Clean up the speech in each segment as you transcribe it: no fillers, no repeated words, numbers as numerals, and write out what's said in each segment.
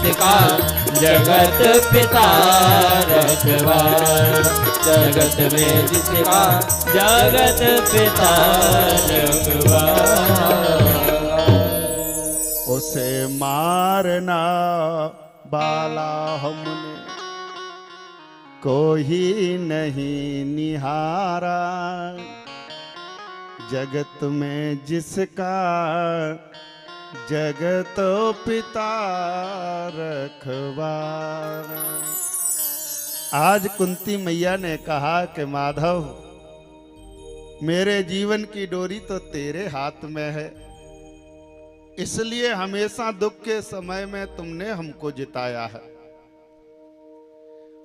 जिसका जगत पिता रखवार, जगत में जिसका जगत पिता रखवार। उसे मारना बाला हमने कोई नहीं निहारा, जगत में जिसका जगत पिता रखवारा। आज कुंती मैया ने कहा कि माधव, मेरे जीवन की डोरी तो तेरे हाथ में है, इसलिए हमेशा दुख के समय में तुमने हमको जिताया है,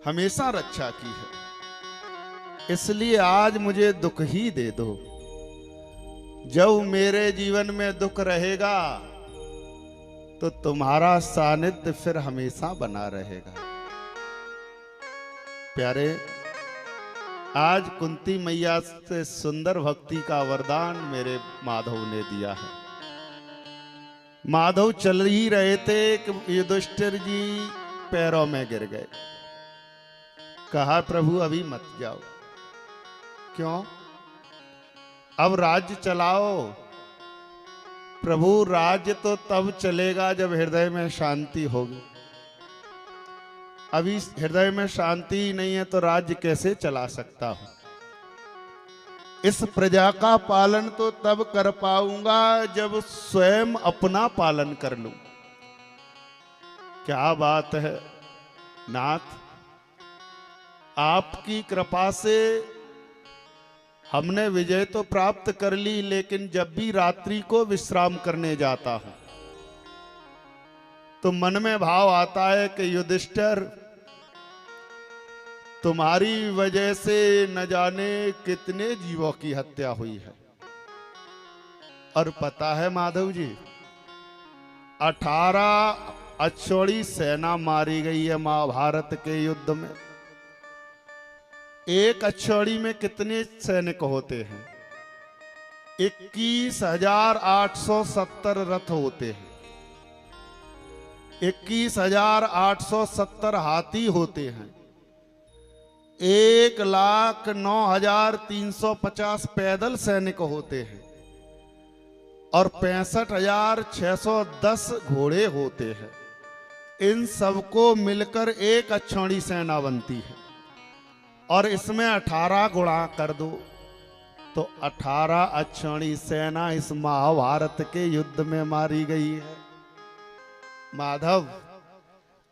हमेशा रक्षा की है, इसलिए आज मुझे दुख ही दे दो। जब मेरे जीवन में दुख रहेगा तो तुम्हारा सानिध्य फिर हमेशा बना रहेगा। प्यारे, आज कुंती मैया से सुंदर भक्ति का वरदान मेरे माधव ने दिया है। माधव चल ही रहे थे कि युधिष्ठिर जी पैरों में गिर गए। कहा प्रभु अभी मत जाओ। क्यों? अब राज्य चलाओ। प्रभु राज्य तो तब चलेगा जब हृदय में शांति होगी। अभी हृदय में शांति ही नहीं है तो राज्य कैसे चला सकता हूं? इस प्रजा का पालन तो तब कर पाऊंगा जब स्वयं अपना पालन कर लूं। क्या बात है नाथ, आपकी कृपा से हमने विजय तो प्राप्त कर ली, लेकिन जब भी रात्रि को विश्राम करने जाता हूं तो मन में भाव आता है कि युधिष्ठिर, तुम्हारी वजह से न जाने कितने जीवों की हत्या हुई है। और पता है माधव जी, 18 अक्षौणी सेना मारी गई है महाभारत के युद्ध में। एक अक्षौणी में कितने सैनिक होते हैं? 21,870 रथ होते हैं, 21,870 हाथी होते हैं, 1,09,350 पैदल सैनिक होते हैं और 65,610 घोड़े होते हैं। इन सबको मिलकर एक अक्षौणी सेना बनती है और इसमें 18 गुणा कर दो तो 18 अक्षौणी सेना इस महाभारत के युद्ध में मारी गई है। माधव,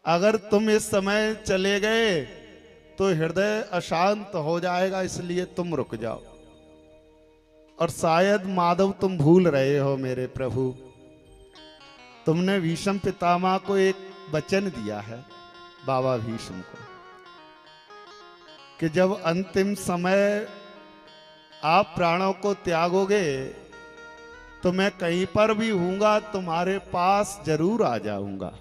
अगर तुम इस समय चले गए तो हृदय अशांत हो जाएगा, इसलिए तुम रुक जाओ। और शायद माधव तुम भूल रहे हो मेरे प्रभु, तुमने भीष्म पितामह को एक वचन दिया है, बाबा भीष्म को, कि जब अंतिम समय आप प्राणों को त्यागोगे तो मैं कहीं पर भी हूंगा तुम्हारे पास जरूर आ जाऊंगा।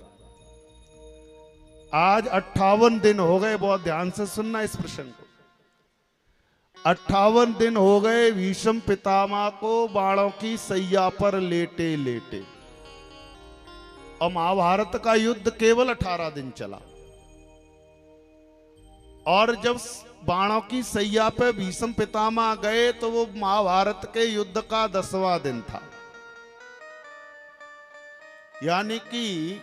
आज 58 दिन हो गए, बहुत ध्यान से सुनना इस प्रसंग को। 58 दिन हो गए भीष्म पितामह को बाणों की सैया पर लेटे लेटे, और महाभारत का युद्ध केवल 18 दिन चला। और जब बाणों की सैया पे भीष्म पितामह गए तो वो महाभारत के युद्ध का 10वां दिन था। यानी कि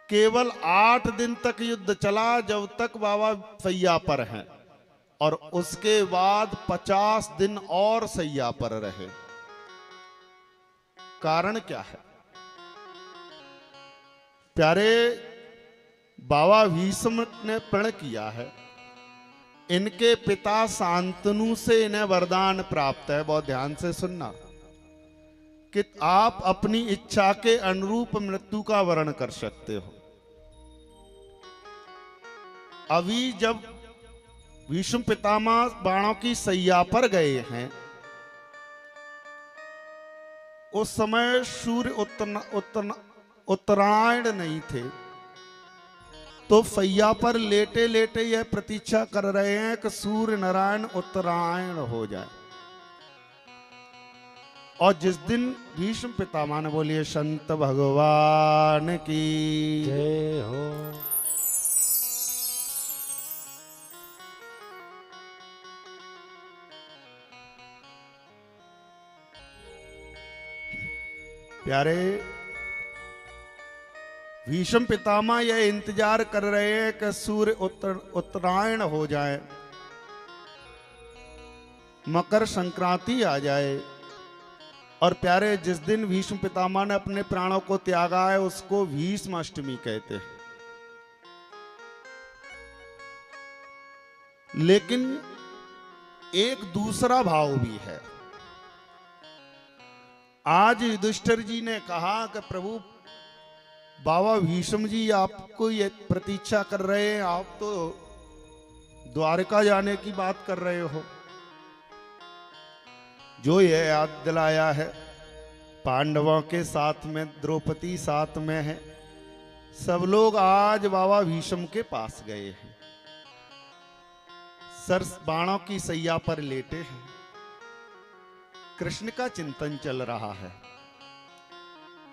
केवल 8 दिन तक युद्ध चला जब तक बाबा सैया पर हैं, और उसके बाद 50 दिन और सैया पर रहे। कारण क्या है प्यारे? बाबा भीष्म ने प्रण किया है, इनके पिता शांतनु से इन्हें वरदान प्राप्त है, बहुत ध्यान से सुनना, कि आप अपनी इच्छा के अनुरूप मृत्यु का वर्ण कर सकते हो। अभी जब भीष्म पितामह बाणों की सैया पर गए हैं, उस समय सूर्य उत्तरायण नहीं थे, तो सैया पर लेटे लेटे यह प्रतीक्षा कर रहे हैं कि सूर्य नारायण उत्तरायण हो जाए। और जिस दिन भीष्म पितामह ने बोलिए संत भगवान की जय हो। प्यारे, भीष्म पितामह यह इंतजार कर रहे हैं कि सूर्य उत्तरायण हो जाए, मकर संक्रांति आ जाए। और प्यारे, जिस दिन भीष्म पितामह ने अपने प्राणों को त्यागा है उसको भीष्म अष्टमी कहते हैं। लेकिन एक दूसरा भाव भी है। आज युधिष्ठिर जी ने कहा कि प्रभु, बाबा भीष्म जी आपको ये प्रतीक्षा कर रहे हैं, आप तो द्वारका जाने की बात कर रहे हो। जो यह याद दिलाया है, पांडवों के साथ में द्रौपदी साथ में है, सब लोग आज बाबा भीष्म के पास गए हैं, सर बाणों की सैया पर लेटे हैं, कृष्ण का चिंतन चल रहा है।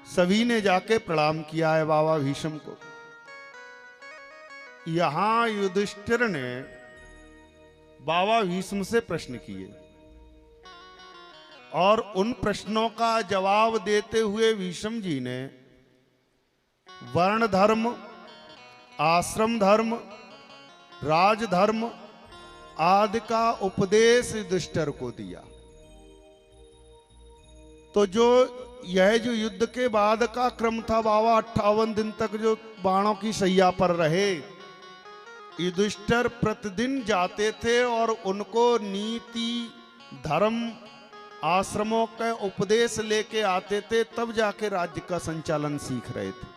सभी ने जाके प्रणाम किया है बाबा भीष्म को। यहां युधिष्ठिर ने बाबा भीष्म से प्रश्न किए और उन प्रश्नों का जवाब देते हुए भीष्म जी ने वर्ण धर्म, आश्रम धर्म, राजधर्म आदि का उपदेश युधिष्ठिर को दिया। तो जो युद्ध के बाद का क्रम था, बाबा 58 दिन तक जो बाणों की सैया पर रहे, युधिष्ठिर प्रतिदिन जाते थे और उनको नीति, धर्म, आश्रमों का उपदेश लेके आते थे, तब जाके राज्य का संचालन सीख रहे थे।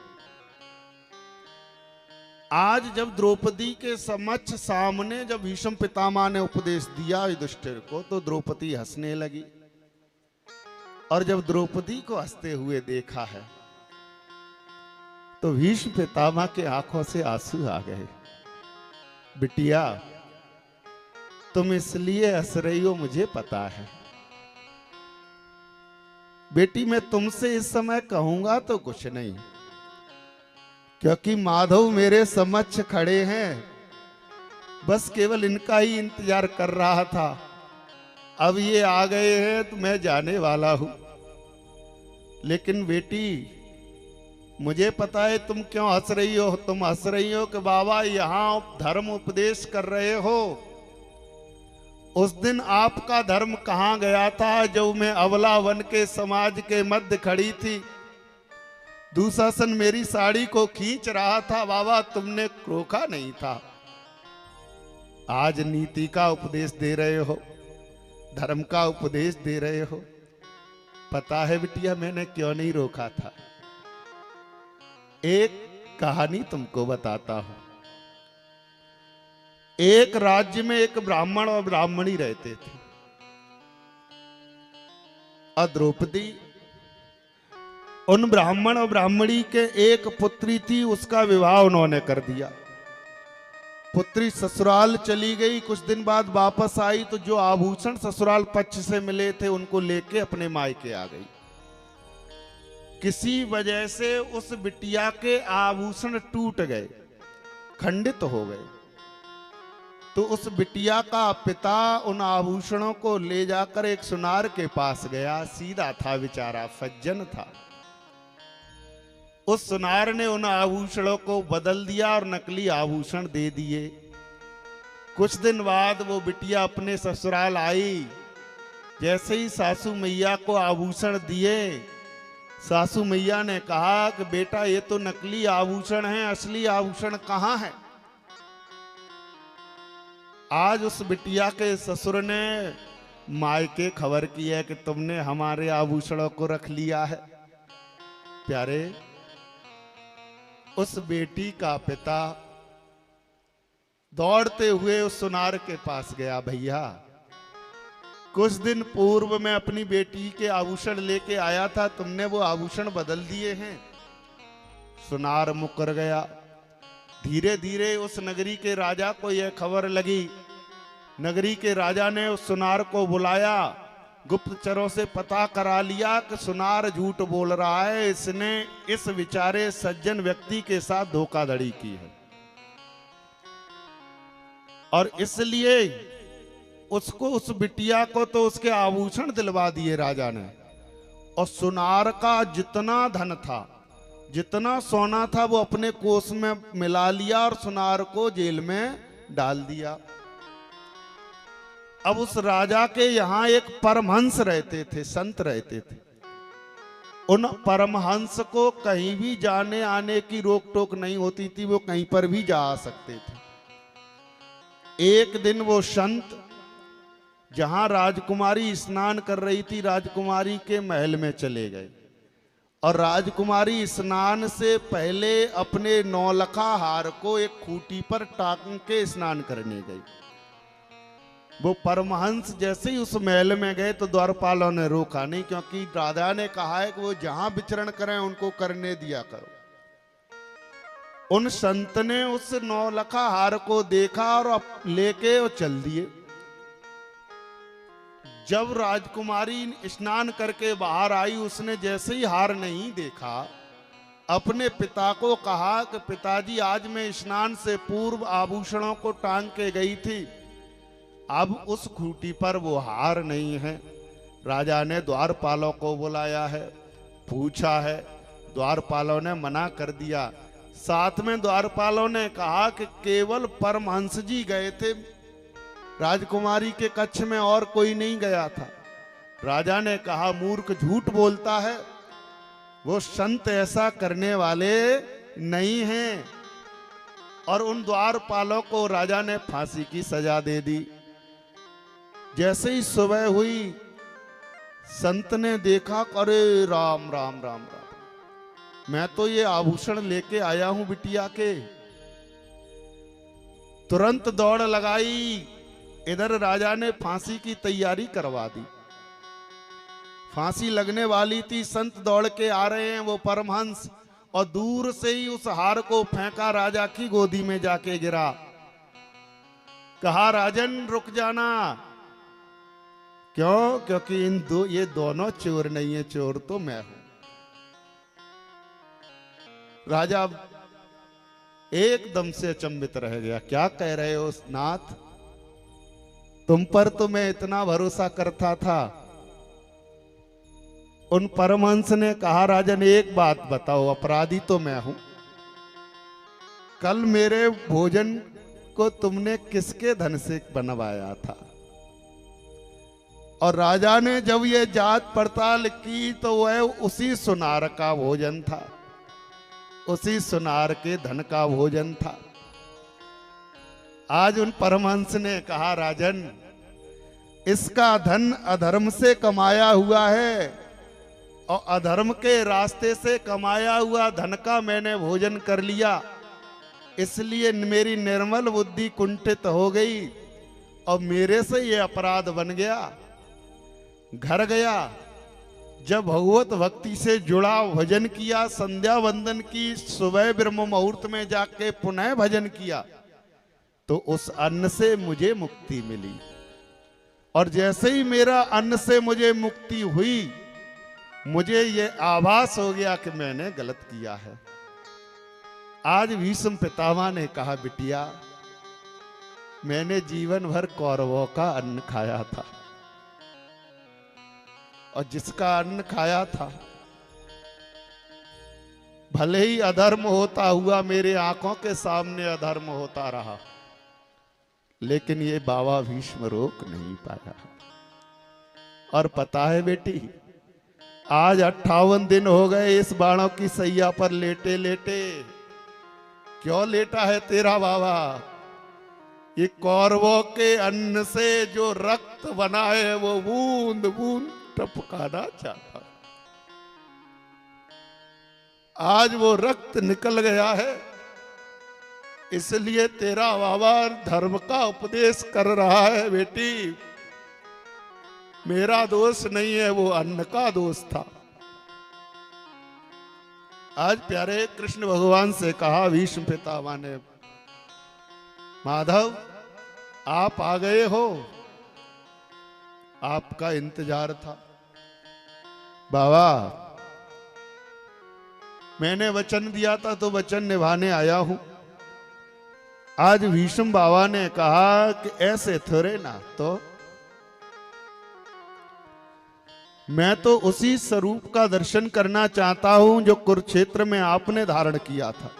आज जब द्रौपदी के समक्ष सामने जब भीष्म पितामह ने उपदेश दिया युधिष्ठिर को, तो द्रौपदी हंसने लगी। और जब द्रौपदी को हंसते हुए देखा है तो भीष्म पितामह के आंखों से आंसू आ गए। बिटिया, तुम इसलिए हंस रही हो मुझे पता है। बेटी, मैं तुमसे इस समय कहूंगा तो कुछ नहीं, क्योंकि माधव मेरे समक्ष खड़े हैं, बस केवल इनका ही इंतजार कर रहा था। अब ये आ गए हैं तो मैं जाने वाला हूं। लेकिन बेटी, मुझे पता है तुम क्यों हंस रही हो। तुम हंस रही हो कि बाबा यहां धर्म उपदेश कर रहे हो। उस दिन आपका धर्म कहां गया था, जब मैं अबला वन के समाज के मध्य खड़ी थी, दुशासन मेरी साड़ी को खींच रहा था, बाबा तुमने रोका नहीं था। आज नीति का उपदेश दे रहे हो, धर्म का उपदेश दे रहे हो। पता है बिटिया, मैंने क्यों नहीं रोका था। एक कहानी तुमको बताता हूं। एक राज्य में एक ब्राह्मण और ब्राह्मणी रहते थे। और द्रौपदी उन ब्राह्मण और ब्राह्मणी के एक पुत्री थी, उसका विवाह उन्होंने कर दिया। पुत्री ससुराल चली गई, कुछ दिन बाद वापस आई तो जो आभूषण ससुराल पक्ष से मिले थे उनको लेके अपने मायके आ गई। किसी वजह से उस बिटिया के आभूषण टूट गए, खंडित हो गए। तो उस बिटिया का पिता उन आभूषणों को ले जाकर एक सुनार के पास गया। सीधा था बेचारा, सज्जन था। उस सुनार ने उन आभूषणों को बदल दिया और नकली आभूषण दे दिए। कुछ दिन बाद वो बिटिया अपने ससुराल आई। जैसे ही सासू मैया को आभूषण दिए, सासू मैया ने कहा कि बेटा ये तो नकली आभूषण हैं, असली आभूषण कहाँ है। आज उस बिटिया के ससुर ने मायके खबर की है कि तुमने हमारे आभूषणों को रख लिया है। प्यारे, उस बेटी का पिता दौड़ते हुए उस सुनार के पास गया। भैया, कुछ दिन पूर्व मैं अपनी बेटी के आभूषण लेके आया था, तुमने वो आभूषण बदल दिए हैं। सुनार मुकर गया। धीरे धीरे उस नगरी के राजा को यह खबर लगी। नगरी के राजा ने उस सुनार को बुलाया गुप्तचरों से पता करा लिया कि सुनार झूठ बोल रहा है, इसने इस विचारे सज्जन व्यक्ति के साथ धोखाधड़ी की है, और इसलिए उसको, उस बिटिया को तो उसके आभूषण दिलवा दिए राजा ने, और सुनार का जितना धन था, जितना सोना था, वो अपने कोष में मिला लिया और सुनार को जेल में डाल दिया। अब उस राजा के यहां एक परमहंस रहते थे, संत रहते थे। उन परमहंस को कहीं भी जाने आने की रोक टोक नहीं होती थी, वो कहीं पर भी जा सकते थे। एक दिन वो संत जहां राजकुमारी स्नान कर रही थी, राजकुमारी के महल में चले गए, और राजकुमारी स्नान से पहले अपने नौलखा हार को एक खूंटी पर टांग के स्नान करने गई। वो परमहंस जैसे ही उस महल में गए तो द्वारपालों ने रोका नहीं, क्योंकि राजा ने कहा है कि वो जहां विचरण करें उनको करने दिया करो। उन संत ने उस नौलखा हार को देखा और लेके वो चल दिए। जब राजकुमारी स्नान करके बाहर आई, उसने जैसे ही हार नहीं देखा, अपने पिता को कहा कि पिताजी, आज मैं स्नान से पूर्व आभूषणों को टांग के गई थी, अब उस खूंटी पर वो हार नहीं है। राजा ने द्वारपालों को बुलाया है, पूछा है, द्वारपालों ने मना कर दिया। साथ में द्वारपालों ने कहा कि केवल परमहंस जी गए थे राजकुमारी के कक्ष में, और कोई नहीं गया था। राजा ने कहा, मूर्ख, झूठ बोलता है, वो संत ऐसा करने वाले नहीं हैं। और उन द्वारपालों को राजा ने फांसी की सजा दे दी। जैसे ही सुबह हुई, संत ने देखा, अरे राम राम राम राम, मैं तो ये आभूषण लेके आया हूं बिटिया के। तुरंत दौड़ लगाई, इधर राजा ने फांसी की तैयारी करवा दी। फांसी लगने वाली थी, संत दौड़ के आ रहे हैं, वो परमहंस, और दूर से ही उस हार को फेंका, राजा की गोदी में जाके गिरा। कहा, राजन रुक जाना। क्यों? क्योंकि ये दोनों चोर नहीं है, चोर तो मैं हूं। राजा एकदम से अचंभित रह गया। क्या कह रहे हो नाथ? तुम पर तो मैं इतना भरोसा करता था। उन परमहंस ने कहा, राजन एक बात बताओ, अपराधी तो मैं हूं। कल मेरे भोजन को तुमने किसके धन से बनवाया था? और राजा ने जब ये जांच पड़ताल की तो वह उसी सुनार का भोजन था, उसी सुनार के धन का भोजन था। आज उन परमहंस ने कहा, राजन, इसका धन अधर्म से कमाया हुआ है, और अधर्म के रास्ते से कमाया हुआ धन का मैंने भोजन कर लिया, इसलिए मेरी निर्मल बुद्धि कुंठित हो गई और मेरे से ये अपराध बन गया। घर गया, जब भगवत भक्ति से जुड़ा, भजन किया, संध्या वंदन की, सुबह ब्रह्म मुहूर्त में जाके पुनः भजन किया, तो उस अन्न से मुझे मुक्ति मिली। और जैसे ही मेरा अन्न से मुझे मुक्ति हुई, मुझे ये आभास हो गया कि मैंने गलत किया है। आज भीष्म पितामह ने कहा, बिटिया, मैंने जीवन भर कौरवों का अन्न खाया था, और जिसका अन्न खाया था, भले ही अधर्म होता हुआ मेरे आंखों के सामने अधर्म होता रहा, लेकिन ये बाबा भीष्म रोक नहीं पाया। और पता है बेटी, आज 58 दिन हो गए इस बाणों की सैया पर लेटे लेटे। क्यों लेटा है तेरा बाबा? ये कौरवों के अन्न से जो रक्त बना है, वो बूंद बूंद टपकाना चाहता। आज वो रक्त निकल गया है, इसलिए तेरा बाबा धर्म का उपदेश कर रहा है। बेटी, मेरा दोष नहीं है, वो अन्न का दोष था। आज प्यारे कृष्ण भगवान से कहा भीष्म पितामह ने, माधव आप आ गए हो, आपका इंतजार था। बाबा, मैंने वचन दिया था तो वचन निभाने आया हूं। आज भीष्म बाबा ने कहा कि ऐसे थोड़े ना, तो मैं तो उसी स्वरूप का दर्शन करना चाहता हूं जो कुरुक्षेत्र में आपने धारण किया था।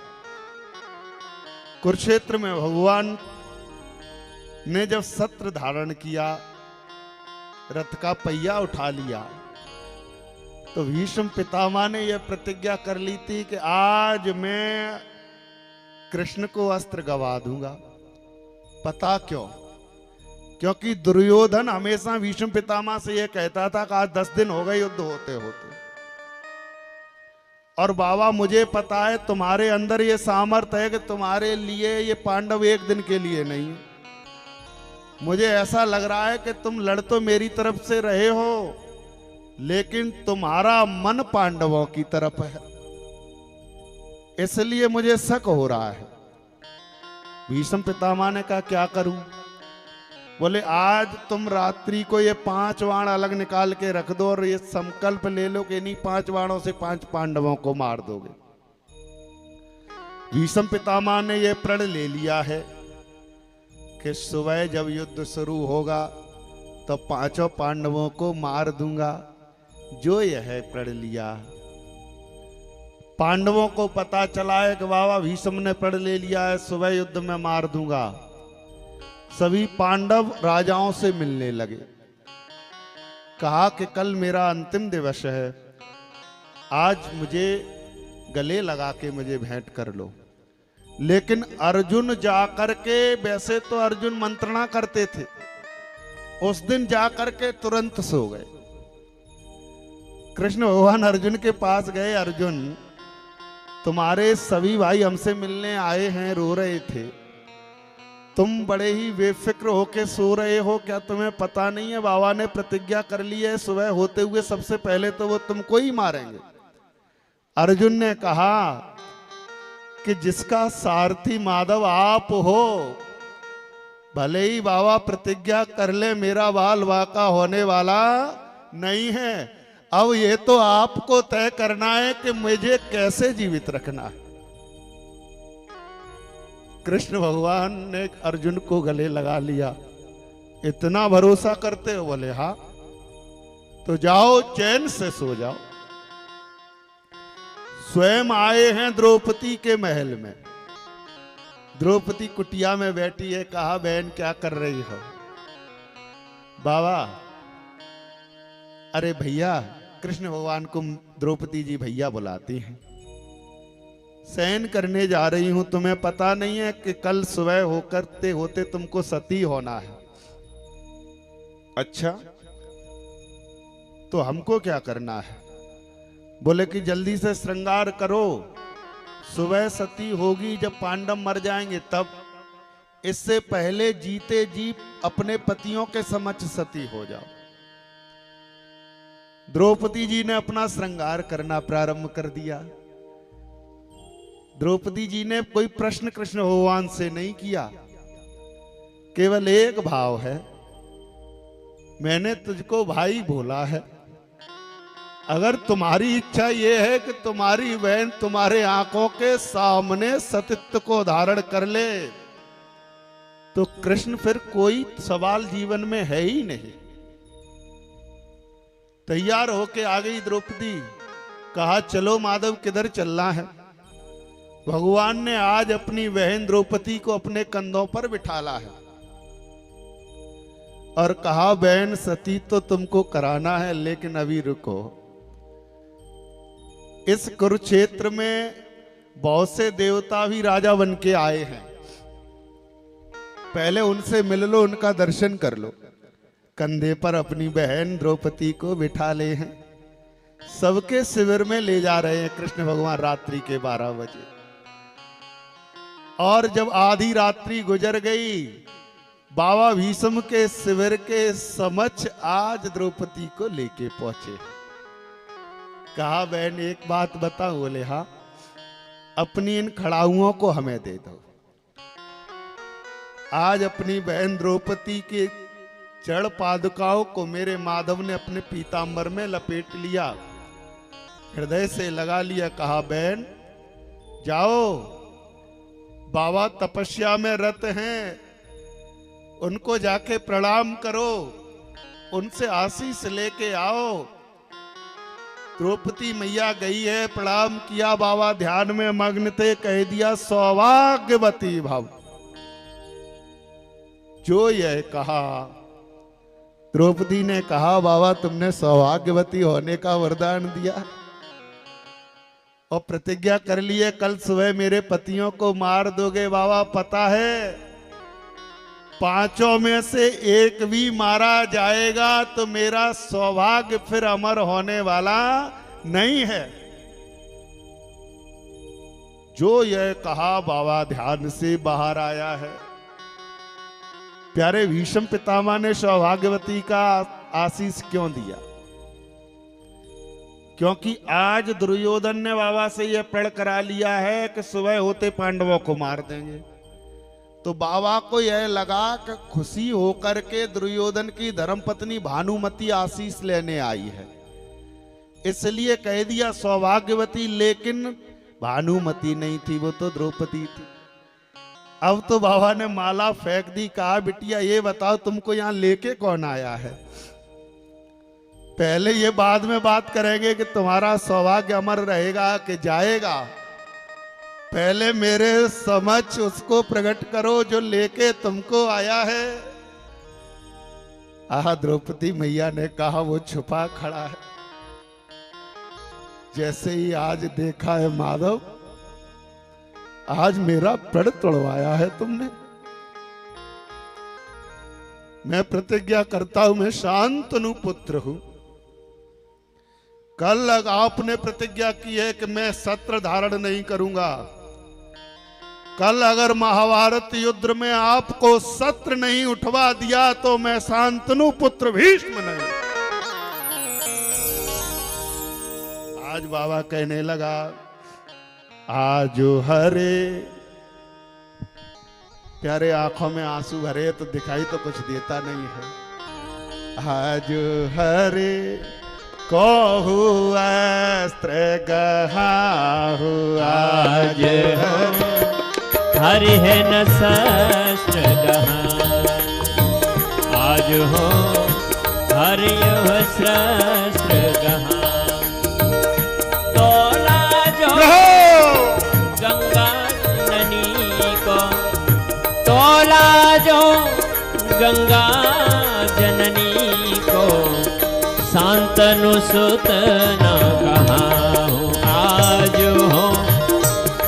कुरुक्षेत्र में भगवान ने जब शस्त्र धारण किया, रथ का पहिया उठा लिया, तो भीष्म पितामह ने यह प्रतिज्ञा कर ली थी कि आज मैं कृष्ण को अस्त्र गवा दूंगा। पता क्यों? क्योंकि दुर्योधन हमेशा भीष्म पितामह से यह कहता था कि आज 10 दिन हो गए युद्ध होते होते, और बाबा मुझे पता है तुम्हारे अंदर ये सामर्थ्य है कि तुम्हारे लिए ये पांडव एक दिन के लिए नहीं है। मुझे ऐसा लग रहा है कि तुम लड़ तो मेरी तरफ से रहे हो, लेकिन तुम्हारा मन पांडवों की तरफ है, इसलिए मुझे शक हो रहा है। भीष्म पितामह ने कहा क्या करूं? बोले आज तुम रात्रि को ये 5 बाण अलग निकाल के रख दो और ये संकल्प ले लो कि इन्हीं 5 बाणों से 5 पांडवों को मार दोगे। भीष्म पितामह ने यह प्रण ले लिया है कि सुबह जब युद्ध शुरू होगा तो 5 पांडवों को मार दूंगा। जो यह प्रण लिया, पांडवों को पता चला है कि बाबा भीष्म ने प्रण ले लिया है सुबह युद्ध में मार दूंगा। सभी पांडव राजाओं से मिलने लगे, कहा कि कल मेरा अंतिम दिवस है, आज मुझे गले लगा के मुझे भेंट कर लो। लेकिन अर्जुन जाकर के, वैसे तो अर्जुन मंत्रणा करते थे, उस दिन जाकर के तुरंत सो गए। कृष्ण भगवान अर्जुन के पास गए, अर्जुन तुम्हारे सभी भाई हमसे मिलने आए हैं, रो रहे थे, तुम बड़े ही बेफिक्र होके सो रहे हो, क्या तुम्हें पता नहीं है बाबा ने प्रतिज्ञा कर ली है सुबह होते हुए सबसे पहले तो वो तुमको ही मारेंगे। अर्जुन ने कहा कि जिसका सारथी माधव आप हो, भले ही बाबा प्रतिज्ञा कर ले, मेरा बाल वाका होने वाला नहीं है। अब ये तो आपको तय करना है कि मुझे कैसे जीवित रखना है। कृष्ण भगवान ने अर्जुन को गले लगा लिया। इतना भरोसा करते हो? बोले हाँ। तो जाओ चैन से सो जाओ। स्वयं आए हैं द्रौपदी के महल में। द्रौपदी कुटिया में बैठी है। कहा बहन क्या कर रही हो? बाबा, अरे भैया, कृष्ण भगवान को द्रौपदी जी भैया बुलाती हैं। शयन करने जा रही हूं, तुम्हें पता नहीं है कि कल सुबह होते होते तुमको सती होना है। अच्छा, तो हमको क्या करना है? बोले कि जल्दी से श्रृंगार करो, सुबह सती होगी जब पांडव मर जाएंगे तब। इससे पहले जीते जी अपने पतियों के समक्ष सती हो जाओ। द्रौपदी जी ने अपना श्रृंगार करना प्रारंभ कर दिया। द्रौपदी जी ने कोई प्रश्न कृष्ण भगवान से नहीं किया, केवल एक भाव है, मैंने तुझको भाई बोला है, अगर तुम्हारी इच्छा यह है कि तुम्हारी बहन तुम्हारे आंखों के सामने सतीत्व को धारण कर ले, तो कृष्ण फिर कोई सवाल जीवन में है ही नहीं। तैयार होके आ गई द्रौपदी। कहा चलो माधव, किधर चलना है? भगवान ने आज अपनी बहन द्रौपदी को अपने कंधों पर बिठाला है और कहा बहन सती तो तुमको कराना है, लेकिन अभी रुको। इस कुरुक्षेत्र में बहुत से देवता भी राजा बन के आए हैं, पहले उनसे मिल लो, उनका दर्शन कर लो। कंधे पर अपनी बहन द्रौपदी को बिठा ले हैं, सबके शिविर में ले जा रहे हैं कृष्ण भगवान रात्रि के 12 बजे। और जब आधी रात्रि गुजर गई, बाबा भीष्म के शिविर के समक्ष आज द्रौपदी को लेके पहुंचे। कहा बहन एक बात बताओ? बोले हाँ। अपनी इन खड़ाउओं को हमें दे दो। आज अपनी बहन द्रौपदी के चरण पादुकाओं को मेरे माधव ने अपने पीतांबर में लपेट लिया, हृदय से लगा लिया। कहा बहन जाओ, बाबा तपस्या में रत हैं, उनको जाके प्रणाम करो, उनसे आशीष लेके आओ। द्रौपदी मैया गई है, प्रणाम किया, बाबा ध्यान में मग्न थे, कह दिया सौभाग्यवती भव। जो यह कहा, द्रौपदी ने कहा बाबा तुमने सौभाग्यवती होने का वरदान दिया और प्रतिज्ञा कर लिए कल सुबह मेरे पतियों को मार दोगे। बाबा पता है पांचों में से एक भी मारा जाएगा तो मेरा सौभाग्य फिर अमर होने वाला नहीं है। जो यह कहा बाबा ध्यान से बाहर आया है। प्यारे भीष्म पितामह ने सौभाग्यवती का आशीष क्यों दिया? क्योंकि आज दुर्योधन ने बाबा से यह प्रण करा लिया है कि सुबह होते पांडवों को मार देंगे। तो बाबा को यह लगा कि खुशी होकर के दुर्योधन की धर्मपत्नी भानुमति आशीष लेने आई है, इसलिए कह दिया सौभाग्यवती। लेकिन भानुमति नहीं थी, वो तो द्रौपदी थी। अब तो बाबा ने माला फेंक दी, कहा बिटिया ये बताओ तुमको यहां लेके कौन आया है? पहले ये बाद में बात करेंगे कि तुम्हारा सौभाग्य अमर रहेगा कि जाएगा। पहले मेरे समझ उसको प्रकट करो जो लेके तुमको आया है। आह, द्रौपदी मैया ने कहा वो छुपा खड़ा है। जैसे ही आज देखा है माधव, आज मेरा प्रण तोड़वाया है तुमने। मैं प्रतिज्ञा करता हूं, मैं शांतनु पुत्र हूं। कल आपने प्रतिज्ञा की है कि मैं शस्त्र धारण नहीं करूंगा। कल अगर महाभारत युद्ध में आपको शस्त्र नहीं उठवा दिया तो मैं शांतनु पुत्र भीष्म नहीं। आज बाबा कहने लगा आज हरे, प्यारे आंखों में आंसू भरे तो दिखाई तो कुछ देता नहीं है। आज हरे कहु अस्त्र गहाहु, आज हरि है न शस्त्र गहा, आज हो हरि हो शस्त्र गहा। तोला जो गंगा जननी को, तोला जो गंगा जननी को, शांतनु सुत न कहाहु। आज हो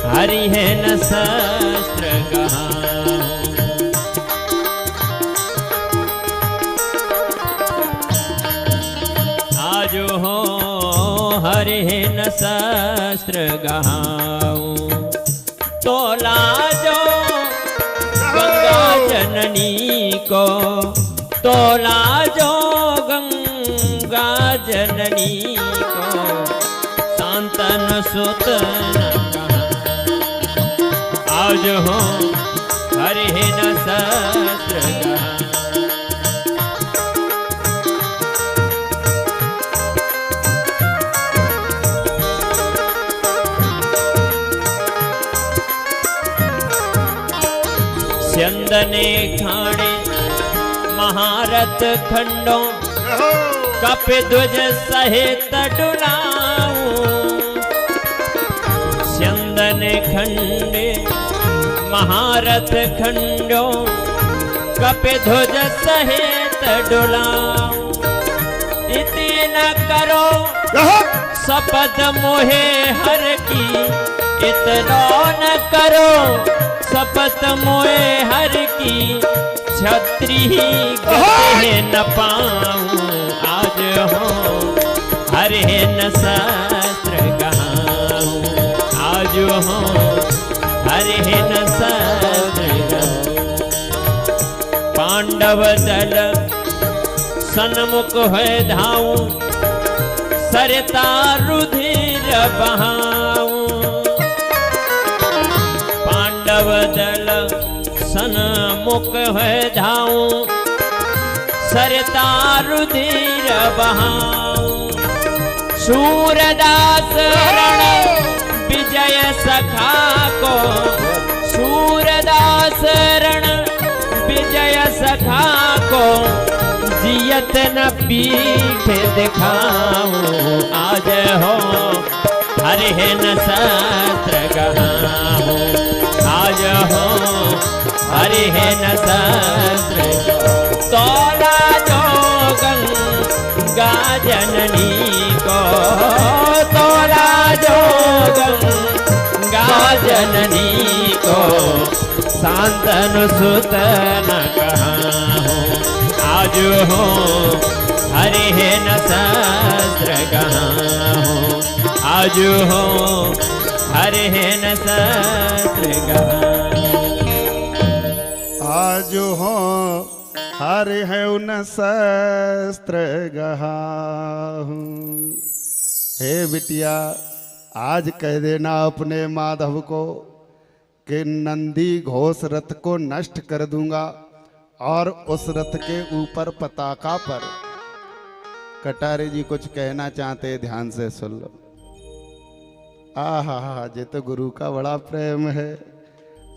हरि है न शस्त्र कहाहु। आज हो हरि है न शस्त्र कहाहु। तोला जो गंगा जननी को, तोला जो गंगा जननी को, शांतनु सुत न आज हो हरि न शस्त्र गहा। स्यंदने खाणे महारथ खंडों, कपिध्वज सहित डुलाऊं। स्यंदने खंडे महारथ खंडों, कपिध्वज सहित डुलाऊं। इति न करो शपथ मोहे हर की, इतना न करो शपथ मोहे हर की। क्षत्रिय गति न पाऊं, आज हो हरि न शस्त्र गहाऊं। आज हो हरि न शस्त्र गहाऊं। पांडव दल सन्मुख है धाऊं, सरिता रुधिर बहाऊं। पांडव दल सन्मुख है धाऊं, सरता रुधिर बहाऊं। सूरदास रण विजय सखा को, सूरदास रण विजय सखा को, जियत न पीठ दिखाऊं। आज हो हरे न शस्त्र गहाऊं। आज हो हरे न शस्त्र तोला जोगन गा जननी को, तोला जोगन गा जननी को, शांतनु सुत न कहाऊं। आज हो हरे न शस्त्र गहाऊं। आज हो हरे न शस्त्र गहाऊं। आज हो हरे है उन शस्त्र गहाऊं। हे बिटिया, आज कह देना अपने माधव को कि नंदी घोष रथ को नष्ट कर दूंगा और उस रथ के ऊपर पताका पर। कटारे जी कुछ कहना चाहते हैं, ध्यान से सुन लो। आहा, ये तो गुरु का बड़ा प्रेम है।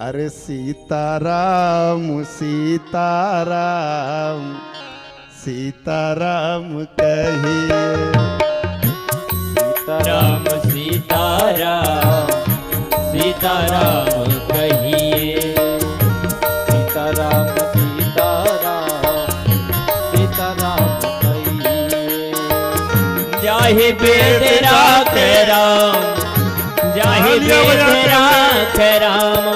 अरे सीताराम सीताराम सीताराम कहिए, सीताराम सीताराम सीताराम कहिए, सीताराम सीताराम सीताराम कहिए। जाहि वेद राख राम, जाहि वेद राख राम,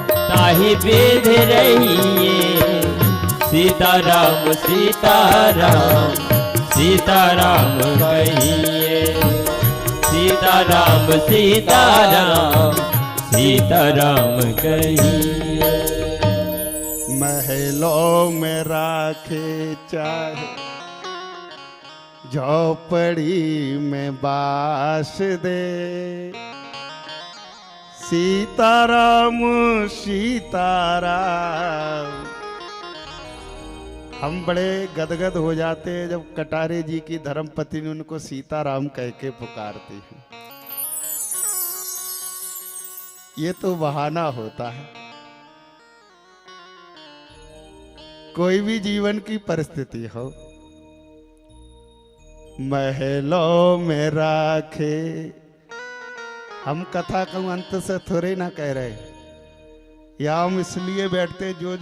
ताहि वेद रहिए। सीताराम सीताराम सीताराम कहिए, सीताराम सीताराम सीताराम कहिए। महलों में राखे चाहे, झोपड़ी में बास दे। सीताराम सीताराम। हम बड़े गदगद हो जाते हैं जब कटारे जी की धर्मपत्नी ने उनको सीताराम कह के पुकारती है। ये तो बहाना होता है। कोई भी जीवन की परिस्थिति हो, महलों में राखे। हम कथा का अंत से थोड़े ना कह रहे, या हम इसलिए बैठते जो